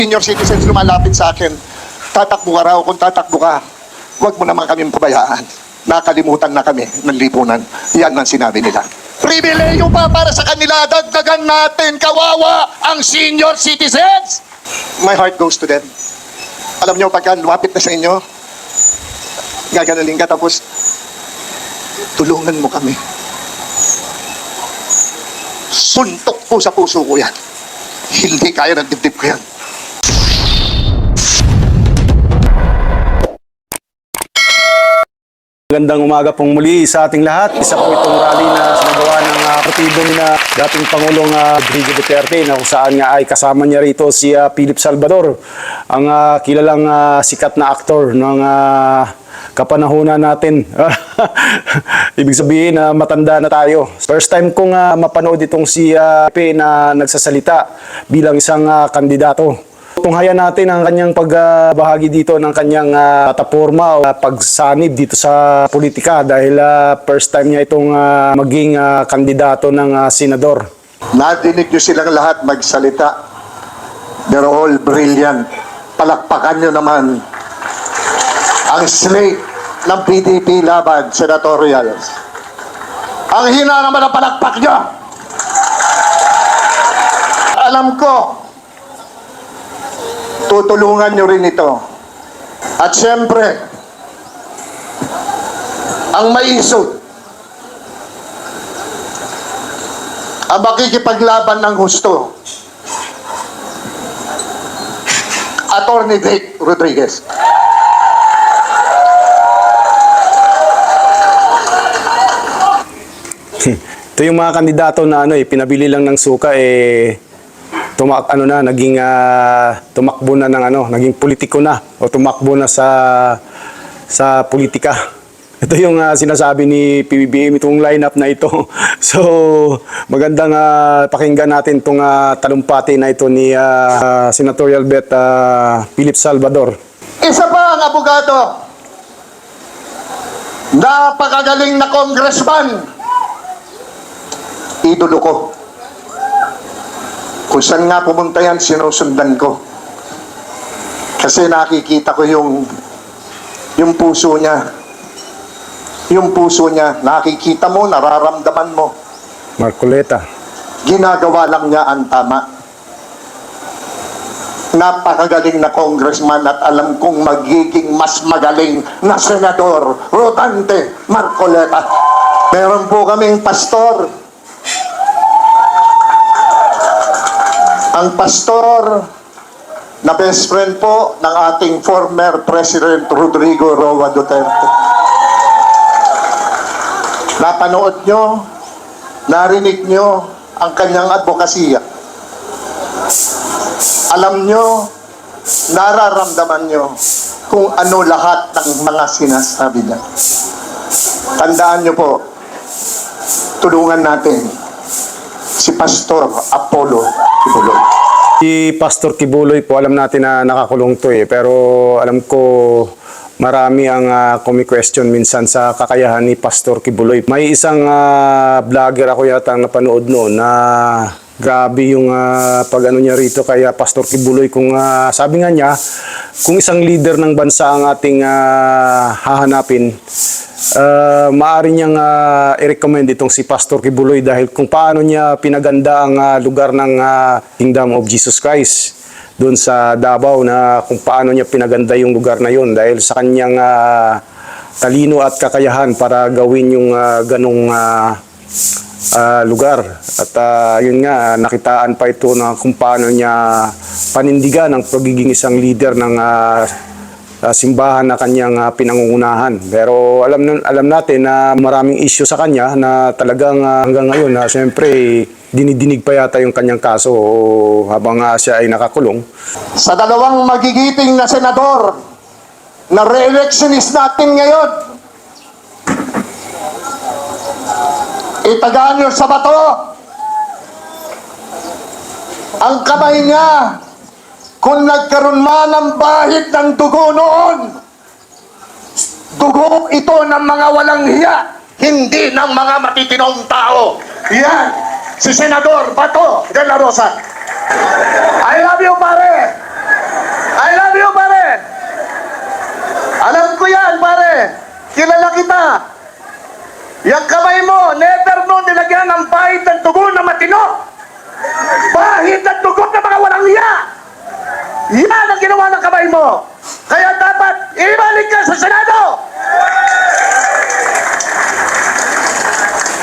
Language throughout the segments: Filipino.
Senior citizens lumalapit sa akin, tatakbo ka raw. Kung tatakbo ka, huwag mo naman kaming pabayaan. Nakalimutan na kami ng lipunan. Yan ang sinabi nila. Pribileyo pa para sa kanila. Dagdagan natin. Kawawa ang senior citizens. My heart goes to them. Alam nyo, pagka lumapit na sa inyo, gaganunin ka tapos tulungan mo kami. Suntok po sa puso ko yan. Hindi kaya ng dibdib ko yan. Magandang umaga pong muli sa ating lahat. Isa po itong rally na sinagawa ng partido ni dating Pangulong Rodrigo Duterte na kung saan nga ay kasama niya rito si Philip Salvador, ang kilalang sikat na aktor ng kapanahunan natin. Ibig sabihin na matanda na tayo. First time kong mapanood itong si P na nagsasalita bilang isang kandidato. Tunghayan natin ang kanyang pagbahagi dito ng kanyang plataforma o pagsanib dito sa politika dahil first time niya itong maging kandidato ng senador. Nadinig nyo silang lahat magsalita. They're all brilliant. Palakpakan nyo naman ang slate ng PDP laban senatorials. Ang hina naman ang palakpak nyo. Alam ko, tutulungan nyo rin ito. At siyempre, ang maisod, ang makikipaglaban ng husto, Attorney Vic Rodriguez. Ito yung mga kandidato na pinabili lang ng suka naging tumakbo na ng naging politiko na o tumakbo na sa politika. Ito yung sinasabi ni PBBM itong lineup na ito. So magandang pakinggan natin itong talumpati na ito ni Senatorial Bet Philip Salvador. Isa pa ang abogado, napakagaling na congressman, idolo ko. Kung saan nga pumunta yan, sinusundan ko. Kasi nakikita ko yung puso niya. Yung puso niya, nakikita mo, nararamdaman mo. Marcoleta. Ginagawa lang niya ang tama. Napakagaling na congressman at alam kong magiging mas magaling na senador, Rodante Marcoleta. Meron po kaming pastor. Ang pastor na best friend po ng ating former President Rodrigo Roa Duterte. Napanood nyo, narinig nyo ang kanyang advokasya. Alam nyo, nararamdaman nyo kung ano lahat ng mga sinasabi niya. Tandaan nyo po, tulungan natin si Pastor Apollo Kibuloy. Si Pastor Kibuloy po, alam natin na nakakulong to pero alam ko marami ang kumi-question minsan sa kakayahan ni Pastor Kibuloy. May isang vlogger ako yata ang napanood noon na grabe yung pag-ano niya rito kay Pastor Kibuloy. Kung sabi nga niya, kung isang leader ng bansa ang ating hahanapin, maaari niyang i-recommend itong si Pastor Kibuloy dahil kung paano niya pinaganda ang lugar ng Kingdom of Jesus Christ doon sa Davao, na kung paano niya pinaganda yung lugar na yun dahil sa kanyang talino at kakayahan para gawin yung ganong lugar. At yun nga, nakitaan pa ito na kung paano niya panindigan ang pagiging isang leader ng simbahan na kanyang pinangungunahan. Pero alam natin na maraming issue sa kanya na talagang hanggang ngayon na siyempre dinidinig pa yata yung kanyang kaso habang siya ay nakakulong. Sa dalawang magigiting na senador na re-electionist natin ngayon, itagaan nyo sa bato ang kamay niya. Kung nagkaroon man ng bahid ng dugo noon, dugo ito ng mga walang hiya, hindi ng mga matitinong tao. Yan, si Senador Bato de la Rosa. I love you, pare! sa Senado?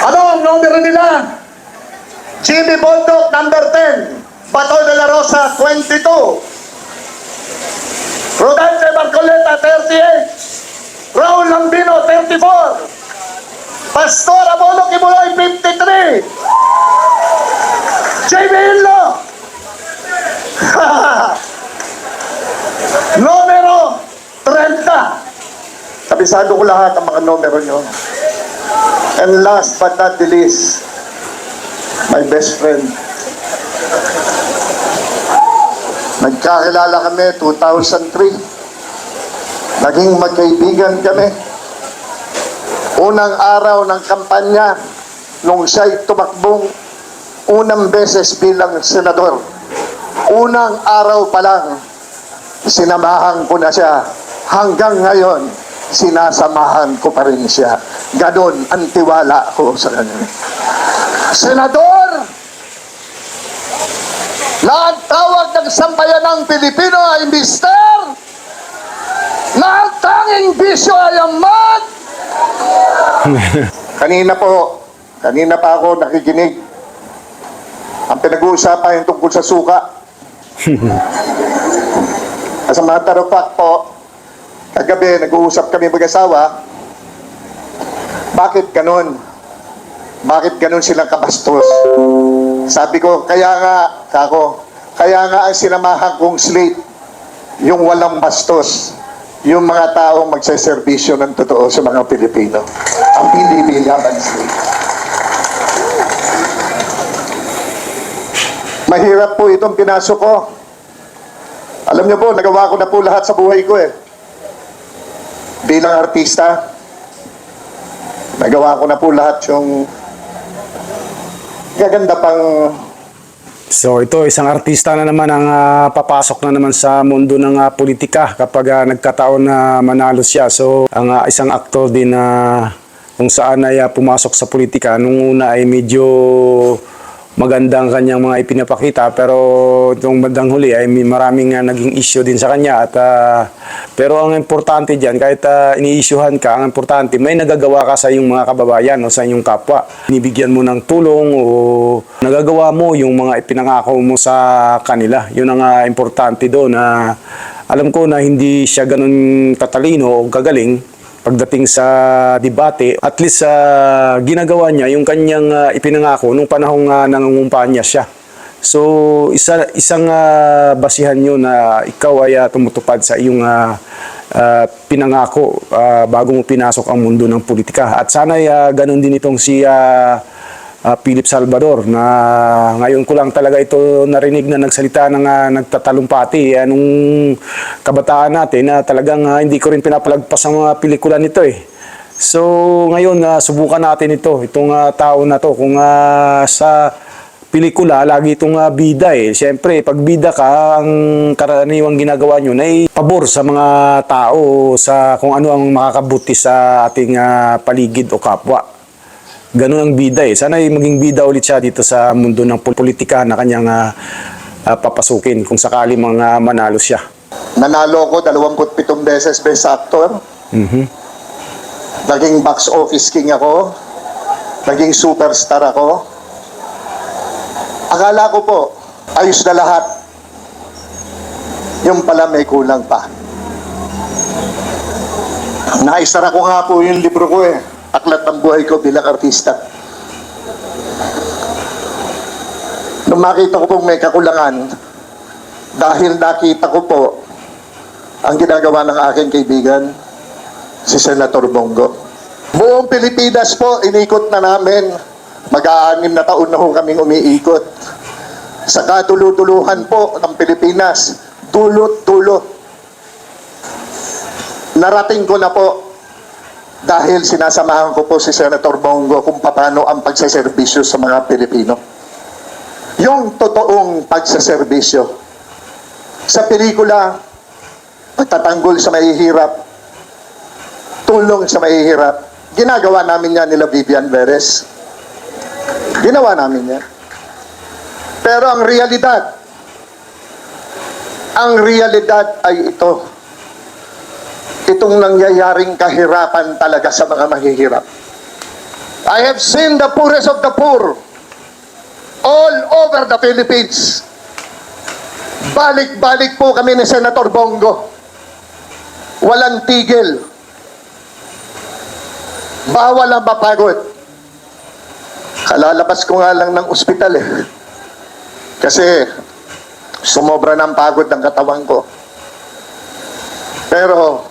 Ano ang numero nila? Jimmy Bondoc, number 10. Bato de la Rosa, 22. Rodante Marcoleta, 38. Raul Lambino, 34. Pastor Abono Kibuloy, 53. J.B. Hillo. Numero 30. Kabisado ko lahat ang mga numero nyo. And last but not the least, my best friend. Nagkakilala kami 2003. Naging magkaibigan kami. Unang araw ng kampanya, nung siya'y tumakbong unang beses bilang senador. Unang araw pa lang, sinamahan ko na siya. Hanggang ngayon, sinasamahan ko pa rin siya. Ganon ang tiwala ko sa kanya. Senador! Na ang tawag ng sambayanang Pilipino ay Mister! Na ang tanging bisyo ay ang mag! Kanina pa ako nakikinig. Ang pinag-uusapan yung tungkol sa suka. As a matter of fact po, kagabi nag-uusap kami mag-asawa, bakit ganon? Bakit ganon silang kabastos? Sabi ko, kaya nga ang sinamahan kong slate, yung walang bastos, yung mga taong magseservisyo ng totoo sa mga Pilipino. Ang hindi bilaban slate. Mahirap po itong pinasok ko. Alam niyo po, nagawa ko na po lahat sa buhay ko eh. Bilang artista, nagawa ko na po lahat yung gaganda pang... So ito, isang artista na naman ang papasok na naman sa mundo ng politika kapag nagkataon na manalo siya. So ang isang aktor din na kung saan ay pumasok sa politika, nung una ay medyo magandang kanyang mga ipinapakita, pero itong bandang huli ay maraming naging issue din sa kanya. At pero ang importante diyan, kahit ini-issuehan ka, ang importante may nagagawa ka sa iyong mga kababayan o sa iyong kapwa. Binibigyan mo ng tulong o nagagawa mo yung mga ipinangako mo sa kanila. Yun ang importante doon. Na alam ko na hindi siya ganun katalino o kagaling pagdating sa debate. At least ginagawa niya yung kanyang ipinangako nung panahong nangungumpanya siya. So isang basihan yun na ikaw ay tumutupad sa iyong pinangako bago mo pinasok ang mundo ng politika. At sana ganun din itong si Philip Salvador, na ngayon ko lang talaga ito narinig na nagsalita ng nagtatalumpati nung kabataan natin na talagang hindi ko rin pinapalagpas ang mga pelikula nito eh. So ngayon subukan natin itong tao na to kung sa pelikula lagi itong bida eh. Siyempre pag bida ka, ang karaniwang ginagawa nyo na pabor sa mga tao sa kung ano ang makakabuti sa ating paligid o kapwa. Ganun ang bida eh. Sana maging bida ulit siya dito sa mundo ng politika na kanyang papasukin kung sakali mga manalo siya. Nanalo ko 27 beses best actor. Naging box office king ako. Naging superstar ako. Akala ko po, ayos na lahat. Yung pala may kulang pa. Naisara ko nga po yung libro ko eh. Aklat ng buhay ko bilang artista. Nung makita ko pong may kakulangan, dahil nakita ko po ang ginagawa ng aking kaibigan, si Senator Bongo. Buong Pilipinas po, inikot na namin. Mag-6 na taon na ho kaming umiikot. Sa katulutuluhan po ng Pilipinas, dulot-dulo. Narating ko na po dahil sinasamahan ko po si Senator Bongo kung paano ang pagsaserbisyo sa mga Pilipino. Yung totoong pagsaserbisyo. Sa pelikula, pagtatanggol sa mahihirap, tulong sa mahihirap, ginagawa namin yan nila Vivian Perez. Ginawa namin yan. Pero ang realidad ay ito. itong nangyayaring kahirapan talaga sa mga mahihirap. I have seen the poorest of the poor all over the Philippines. Balik-balik po kami ni Senator Bongo. Walang tigil. Bawal ang mapagod. Kalalabas ko nga lang ng ospital Kasi sumobra ng pagod ng katawan ko. Pero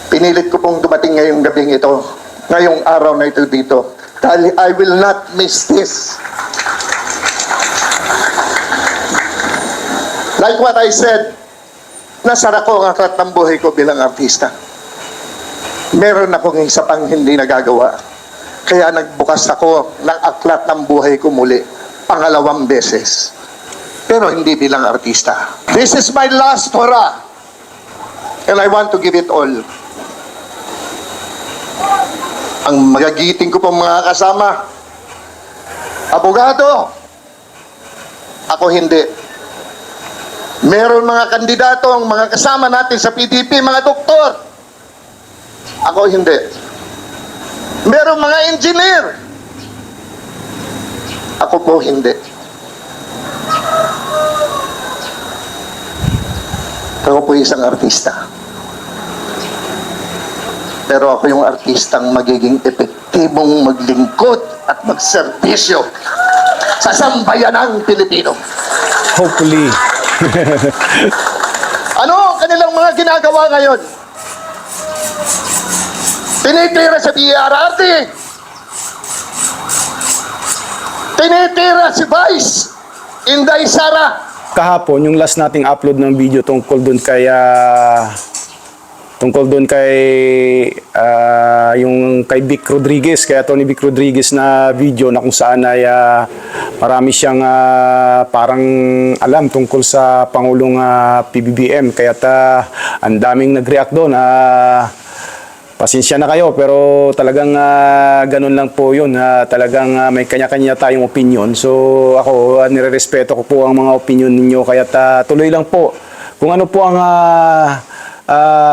pinilit ko pong dumating ngayong gabing ito, ngayong araw na ito dito. Dahil I will not miss this. Like what I said, nasara ko ang aklat ng buhay ko bilang artista. Meron akong isa pang hindi nagagawa. Kaya nagbukas ako ng aklat ng buhay ko muli, pangalawang beses. Pero hindi bilang artista. This is my last hurrah. And I want to give it all. Ang magagiting ko pong mga kasama, abogado, ako hindi. Meron mga kandidato, ang mga kasama natin sa PDP, mga doktor, ako hindi. Meron mga engineer, ako po hindi. Ako po isang artista. Pero ako yung artistang magiging epektibong maglingkod at magserbisyo sa sambayanang Pilipino. Hopefully. Ano ang kanilang mga ginagawa ngayon? Tinitira sa BRRT. Tinitira si Vice Inday Sara. Kahapon, yung last nating upload ng video tungkol doon kay yung kay Vic Rodriguez, kay Tony Vic Rodriguez na video na kung saan ay marami siyang parang alam tungkol sa Pangulong PBBM. Kaya ang daming nag-react doon. Pasensya na kayo, pero talagang ganun lang po yun. Talagang may kanya-kanya tayong opinion. So ako, nirerespeto ko po ang mga opinion ninyo. Kaya tuloy lang po. Kung ano po ang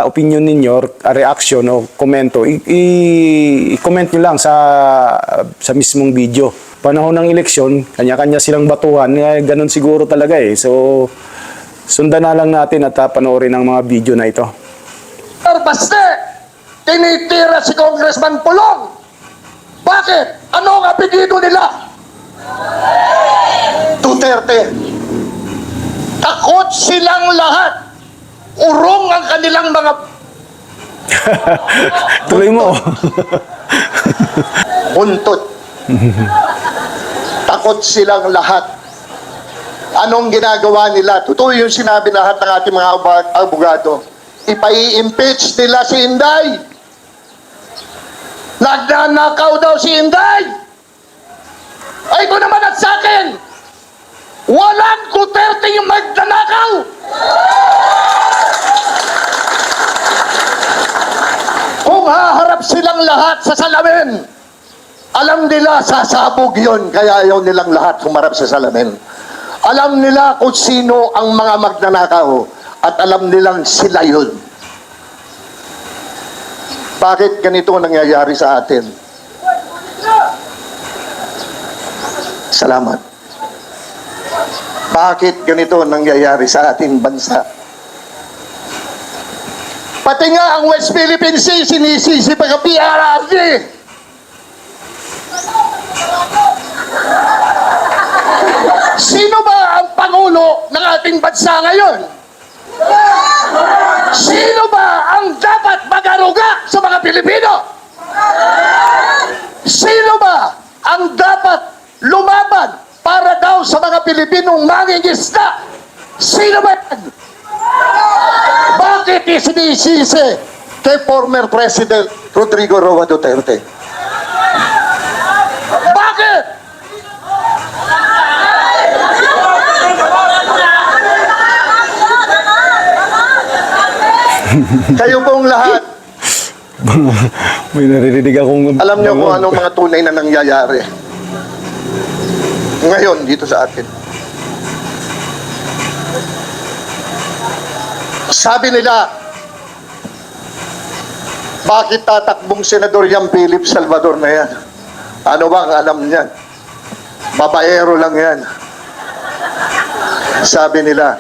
opinion ninyo, reaction o komento, i-comment nyo lang sa mismong video. Panahon ng eleksyon, kanya-kanya silang batuhan. Ganun siguro talaga So, sundan na lang natin at panoorin ang mga video na ito. Baste! Tinitira si Congressman Pulong. Bakit? Ano ang apelido nila? Duterte. Takot silang lahat. Urong ang kanilang mga... Tuloy mo. Buntot. Takot silang lahat. Anong ginagawa nila? Totoo yung sinabi lahat ng ating mga abogado. Ipai-impeach nila si Inday. Nagnanakaw daw si Inday. Ay, ito naman at sa akin. Walang Duterte yung magnanakaw. Kung haharap silang lahat sa salamin, alam nila sasabog yun, kaya ayaw nilang lahat humarap sa salamin. Alam nila kung sino ang mga magnanakaw at alam nilang sila yun. Bakit ganito nangyayari sa atin? Salamat. Bakit ganito nangyayari sa ating bansa? Pati nga ang West Philippine Sea, sinisisi pa ka PRRD. Sino ba ang Pangulo ng ating bansa ngayon? Sino ba ang dapat mag-aruga sa mga Pilipino? Sino ba ang dapat lumaban para daw sa mga Pilipinong mangingisda? Sino ba yan? Bakit isinisisi kay former President Rodrigo Roa Duterte? Bakit? Kayo pong lahat, May naririnig akong... alam niyo kung anong mga tunay na nangyayari ngayon dito sa atin. Sabi nila, Bakit tatakbong senador yung Philip Salvador na yan? Ano bang alam niyan? Babaero lang yan. Sabi nila.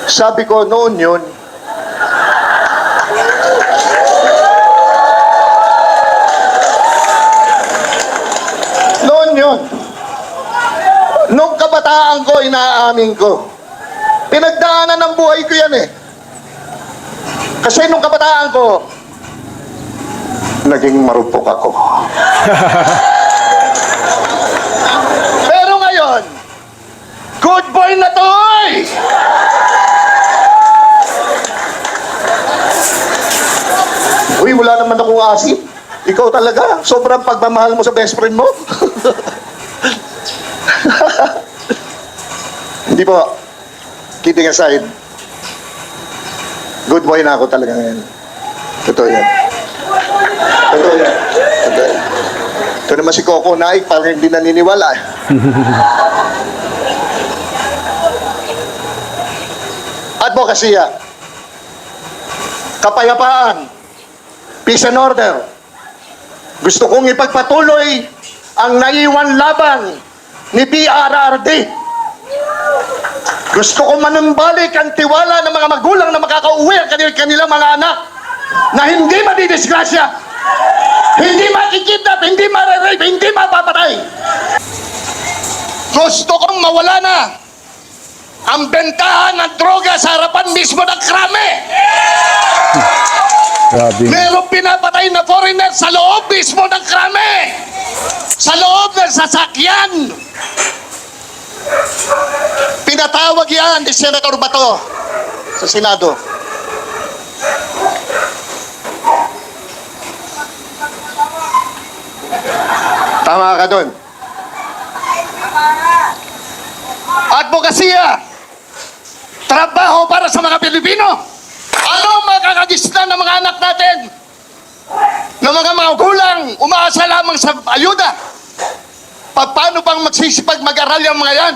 Sabi ko noon yun, nung kabataan ko, inaamin ko. Pinagdaanan ng buhay ko yan eh. Kasi nung kabataan ko, naging marupok ako. Pero ngayon, good boy na to eh! Uy, wala naman akong asip. Ikaw talaga, sobrang pagmamahal mo sa best friend mo. Hindi po. Kidding aside. Good boy na ako talaga ngayon. Totoo yan. Totoo yan. Totoo yan. Ito naman si Coco Naik, parang hindi naniniwala. Advokasya. Kapayapaan. Peace and order. Gusto kong ipagpatuloy ang naiwan laban ni PRRD. Gusto kong manumbalik ang tiwala ng mga magulang na makakauwi ang kanilang mga anak na hindi madidisgrasya, hindi makikidnap, hindi mararape, hindi mapapatay. Gusto kong mawala na ang bentahan ng droga sa harapan mismo ng krame. Grabe. Merong pinapatay na foreigner sa loob mismo ng krame. Sa loob ng sasakyan. Pinatawag yan ni Senator Bato sa Senado. Tama ka dun. Advokasya. Trabaho para sa mga Pilipino. Ano makakagisnan ng mga anak natin? Ng mga magulang, umaasa lamang sa ayuda. Paano bang magsisipag mag-aral yung mga yan?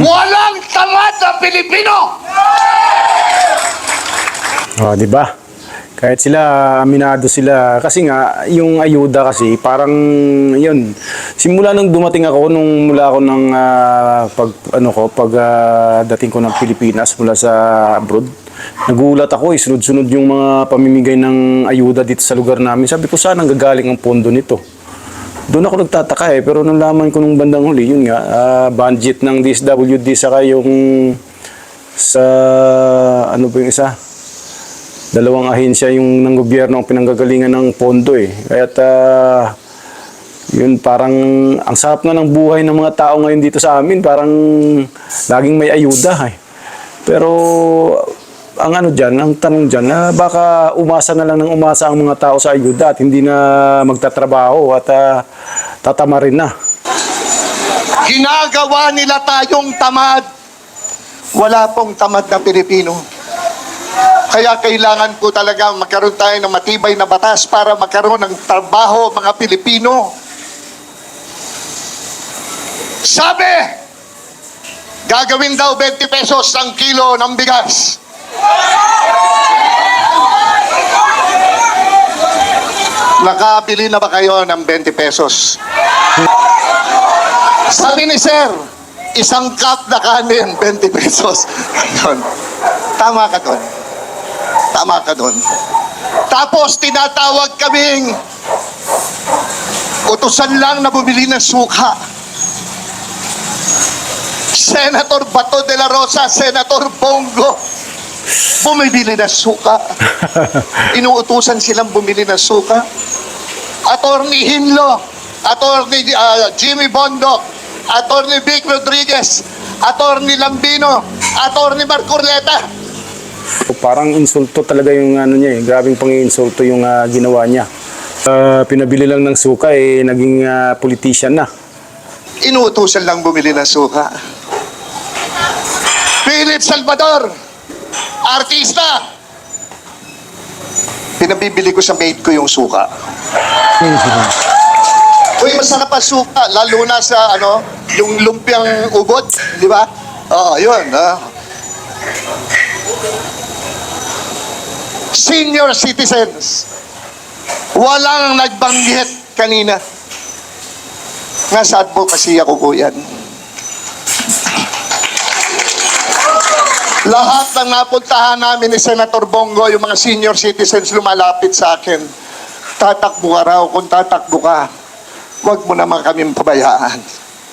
Walang tamad na Pilipino! Oh, di ba? Kahit sila, aminado sila. Kasi nga, yung ayuda kasi, parang, yun. Simula nung dumating ako, nung mula ako ng, dating ko ng Pilipinas, mula sa abroad, nagulat ako, sunod-sunod yung mga pamimigay ng ayuda dito sa lugar namin. Sabi ko, saan ang gagaling ang pondo nito? Doon ako nagtataka eh, pero nung laman ko nung bandang huli, yun nga, budget ng DSWD, saka yung, sa, ano ba yung isa? Dalawang ahensya yung ng gobyerno ang pinanggagalingan ng pondo eh. Kaya't yun parang ang sarap na ng buhay ng mga tao ngayon dito sa amin. Parang laging may ayuda eh. Pero ang ano dyan, ang tanong dyan, baka umasa na lang ng umasa ang mga tao sa ayuda at hindi na magtatrabaho at tatama rin na. Ginagawa nila tayong tamad. Wala pong tamad na Pilipino. Kaya kailangan po talaga magkaroon tayo ng matibay na batas para magkaroon ng trabaho mga Pilipino. Sabi, gagawin daw 20 pesos ang kilo ng bigas. Nakabili na ba kayo ng 20 pesos? Sabi ni Sir, isang cup na kanin, 20 pesos. Tama ka doon. Tama ka doon. Tapos tinatawag kaming utusan lang na bumili ng suka. Senator Bato de la Rosa, Senator Bongo, bumibili ng suka. Inuutusan silang bumili ng suka. Attorney Hinlo, Attorney Jimmy Bondo, Attorney Vic Rodriguez, Attorney Lambino, Attorney Marcoleta. Parang insulto talaga yung ano niya eh. Grabing pang-insulto yung ginawa niya. Pinabili lang ng suka eh, naging politician na. Inuutusan lang bumili ng suka. Philip Salvador, artista. Pinabibili ko sa maid ko yung suka. Uy, masarap ang suka, lalo na sa yung lumpiang ubod, di ba? Oo, yun. Senior citizens, walang nagbanggit kanina. Nasa advocacy ako po yan. Lahat ng napuntahan namin ni Senator Bongo, yung mga senior citizens lumalapit sa akin. Tatakbo ka raw, kung tatakbo ka, huwag mo naman kaming pabayaan.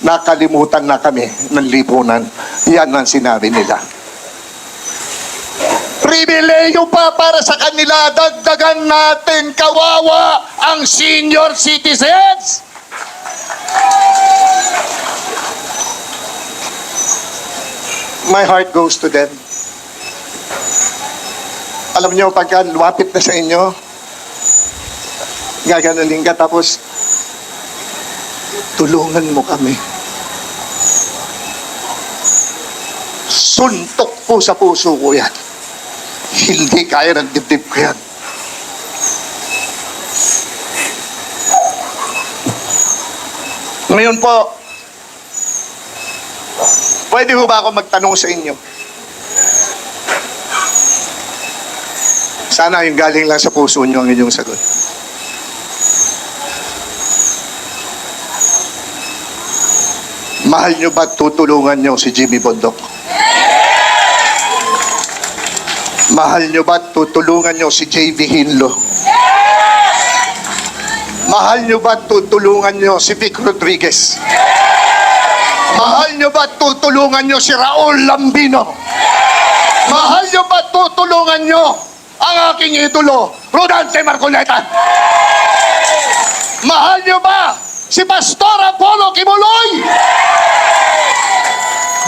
Nakalimutan na kami ng lipunan. Yan ang sinabi nila. Pribileyo pa para sa kanila, dagdagan natin, kawawa ang senior citizens. My heart goes to them. Alam niyo, pagka lumapit na sa inyo, gaganunin ka, tapos tulungan mo kami. Suntok po sa puso ko yan. Hindi kaya ng dibdib ko yan. Ngayon po, pwede ho ba ako magtanong sa inyo? Sana yung galing lang sa puso nyo ang inyong sagot. Mahal nyo ba tutulungan nyo si Jimmy Bondok? Mahal nyo ba tutulungan nyo si J.V. Hinlo? Mahal nyo ba tutulungan nyo si Vic Rodriguez? Mahal nyo ba tutulungan nyo si Raul Lambino? Mahal nyo ba tutulungan nyo ang aking idolo, Rodante Marcoleta? Mahal nyo ba si Pastor Apollo Kibuloy?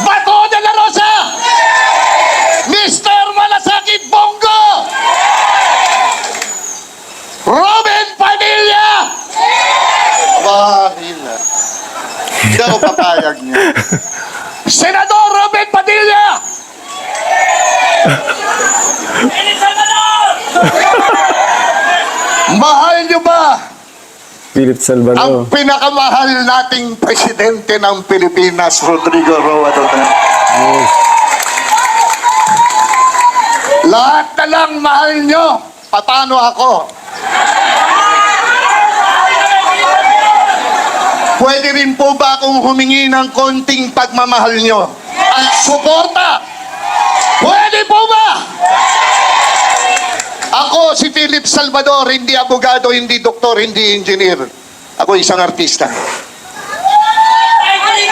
Bato de la Rosa? Mr. Malasakit Bongo? Robin Padilla? Bahin na. Hindi ako papayag niya. Senador Robin Padilla! Mahal niyo ba Philip ang Salvador. pinakamahal nating presidente ng Pilipinas, Rodrigo Roa Duterte? Lahat na lang mahal nyo. Paano ako? Pwede rin po ba akong humingi ng konting pagmamahal nyo at suporta? Pwede po ba? Ako si Philip Salvador, hindi abogado, hindi doktor, hindi engineer. Ako isang artista.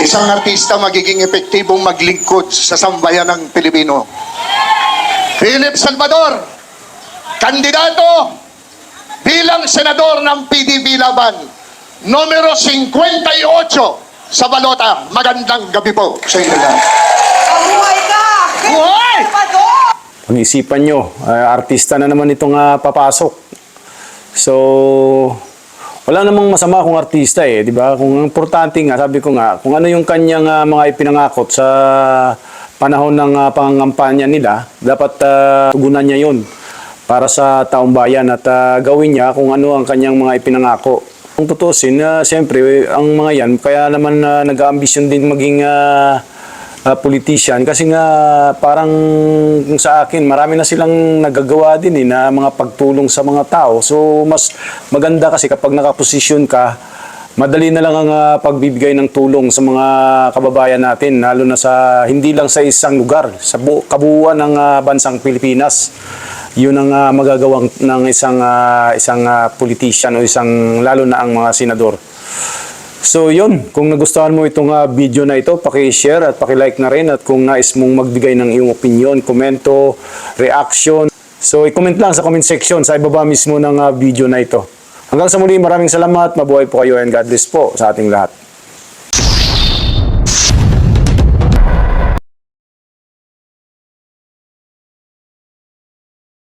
Isang artista magiging epektibong maglingkod sa sambayan ng Pilipino. Philip Salvador, kandidato bilang senador ng PDP Laban, numero 58 sa balota. Magandang gabi po sa inyo lahat. Mabuhay ka! Buhay! Pag-isipan nyo, artista na naman itong papasok. So, wala namang masama kung artista di ba? Kung ang importante nga, sabi ko nga, kung ano yung kanyang mga ipinangakot sa panahon ng pangangampanya nila, dapat tugunan niya yon para sa taong bayan at gawin niya kung ano ang kanyang mga ipinangako. Kung tutusin, siyempre, ang mga yan, kaya naman nag-aambisyon din maging politician kasi nga parang sa akin marami na silang nagagawa din na mga pagtulong sa mga tao. So mas maganda kasi kapag nakaposisyon ka, madali na lang ang pagbibigay ng tulong sa mga kababayan natin, lalo na sa hindi lang sa isang lugar, sa kabuuan ng bansang Pilipinas. Yun ang magagawang ng isang politician o isang lalo na ang mga senador. So yun, kung nagustuhan mo itong video na ito, paki-share at paki-like na rin, at kung nais mong magbigay ng iyong opinion, komento, reaction, so i-comment lang sa comment section sa ibaba mismo ng video na ito. Hanggang sa muli, maraming salamat, mabuhay po kayo and God bless po sa ating lahat.